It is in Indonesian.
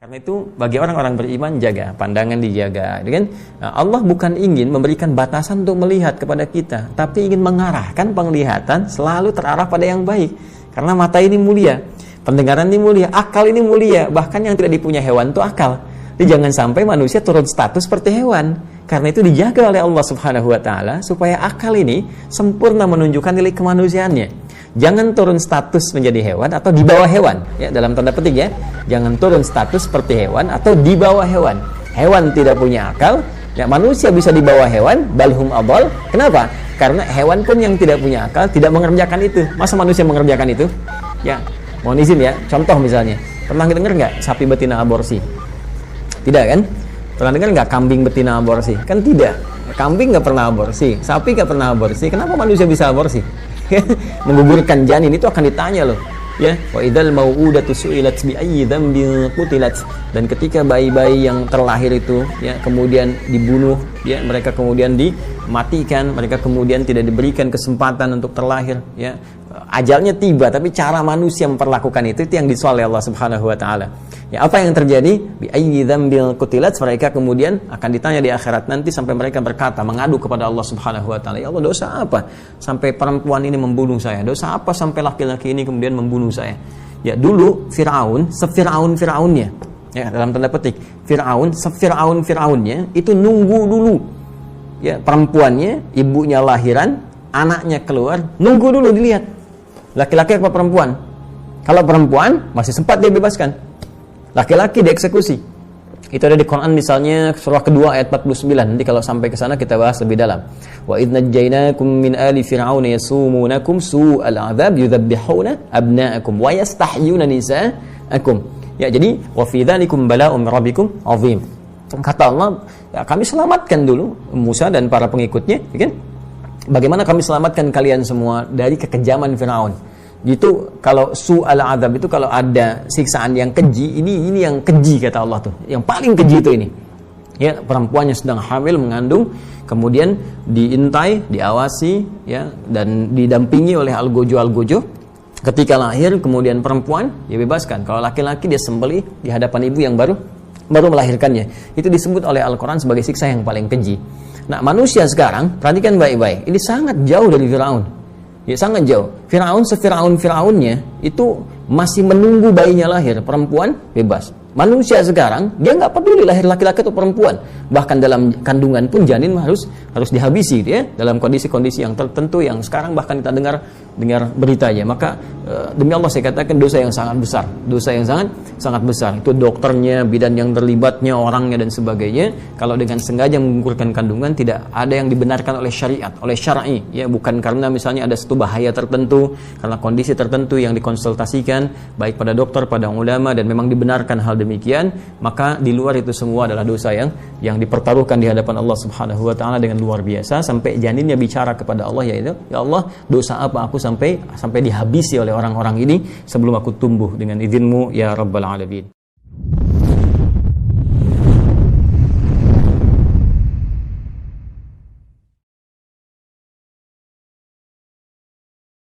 Karena itu bagi orang-orang beriman jaga, pandangan dijaga, kan? Nah, Allah bukan ingin memberikan batasan untuk melihat kepada kita, tapi ingin mengarahkan penglihatan selalu terarah pada yang baik. Karena mata ini mulia, pendengaran ini mulia, akal ini mulia, bahkan yang tidak dipunya hewan itu akal. Jadi jangan sampai manusia turun status seperti hewan. Karena itu dijaga oleh Allah Subhanahu wa taala supaya akal ini sempurna menunjukkan nilai kemanusiaannya. Jangan turun status menjadi hewan atau di bawah hewan, ya, dalam tanda petik ya. Jangan turun status seperti hewan atau di bawah hewan. Hewan tidak punya akal, ya, manusia bisa di bawah hewan, balhum adall. Kenapa? Karena hewan pun yang tidak punya akal tidak mengerjakan itu. Masa manusia mengerjakan itu? Ya, mohon izin ya. Contoh misalnya, pernah dengar nggak sapi betina aborsi? Tidak kan? Pernah dengar nggak kambing betina aborsi? Kan tidak. Kambing nggak pernah aborsi, sapi nggak pernah aborsi. Kenapa manusia bisa aborsi? Menggugurkan janin itu akan ditanya loh, ya. Wa idzal mau'udatu su'ilat bi ayyi dzambin qutilat. Dan ketika bayi-bayi yang terlahir itu, ya, kemudian dibunuh, ya, mereka kemudian dimatikan, mereka kemudian tidak diberikan kesempatan untuk terlahir, ya. Ajalnya tiba, tapi cara manusia memperlakukan itu yang disoal oleh Allah Subhanahu wa taala. Ya, apa yang terjadi? Bi ayyi dzambin qutilat, mereka kemudian akan ditanya di akhirat nanti sampai mereka berkata, mengadu kepada Allah Subhanahu wa taala, "Ya Allah, dosa apa sampai perempuan ini membunuh saya? Dosa apa sampai laki-laki ini kemudian membunuh saya?" Ya, dulu Firaun, sefiraun-firaunnya, ya, dalam tanda petik, Firaun, sefiraun-firaunnya itu nunggu dulu, ya, perempuannya, ibunya lahiran, anaknya keluar, nunggu dulu dilihat laki-laki apa perempuan. Kalau perempuan masih sempat dia bebaskan, laki-laki dieksekusi. Itu ada di Quran misalnya surah kedua ayat 49. Nanti kalau sampai ke sana kita bahas lebih dalam. Wa idz najjaynakum min ali fir'auna yasumunakum su'al 'adzab yudzabbihuna abna'akum wa yastahyuna nisa'akum. Ya, jadi wa fi dzalikum bala'un min rabbikum 'azim. Kata Allah, ya, kami selamatkan dulu Musa dan para pengikutnya, ya kan? Bagaimana kami selamatkan kalian semua dari kekejaman Firaun. Gitu, kalau su'al adzab itu kalau ada siksaan yang keji, ini yang keji kata Allah tuh. Yang paling keji itu ini. Ya, perempuannya sedang hamil mengandung, kemudian diintai, diawasi, ya, dan didampingi oleh algojo. Ketika lahir kemudian perempuan dia bebaskan. Kalau laki-laki dia sembelih di hadapan ibu yang baru melahirkannya. Itu disebut oleh Al-Qur'an sebagai siksa yang paling keji. Nah, manusia sekarang, perhatikan baik-baik, ini sangat jauh dari Firaun. Ya, sangat jauh. Firaun, sefiraun-firaunnya itu masih menunggu bayinya lahir, perempuan bebas. Manusia sekarang dia nggak peduli lahir laki-laki atau perempuan, bahkan dalam kandungan pun janin harus dihabisi, ya, dalam kondisi-kondisi yang tertentu yang sekarang bahkan kita dengar beritanya. Maka demi Allah saya katakan dosa yang sangat besar, dosa yang sangat besar. Itu dokternya, bidan yang terlibatnya, orangnya dan sebagainya. Kalau dengan sengaja menggugurkan kandungan tidak ada yang dibenarkan oleh syariat, oleh syar'i, ya, bukan karena misalnya ada satu bahaya tertentu, karena kondisi tertentu yang dikonsultasikan baik pada dokter, pada ulama, dan memang dibenarkan hal demikian, maka di luar itu semua adalah dosa yang dipertaruhkan di hadapan Allah Subhanahu wa taala dengan luar biasa, sampai janinnya bicara kepada Allah, yaitu, "Ya Allah, dosa apa aku sampai dihabisi oleh orang-orang ini sebelum aku tumbuh dengan izin-Mu ya Rabbal Alamin."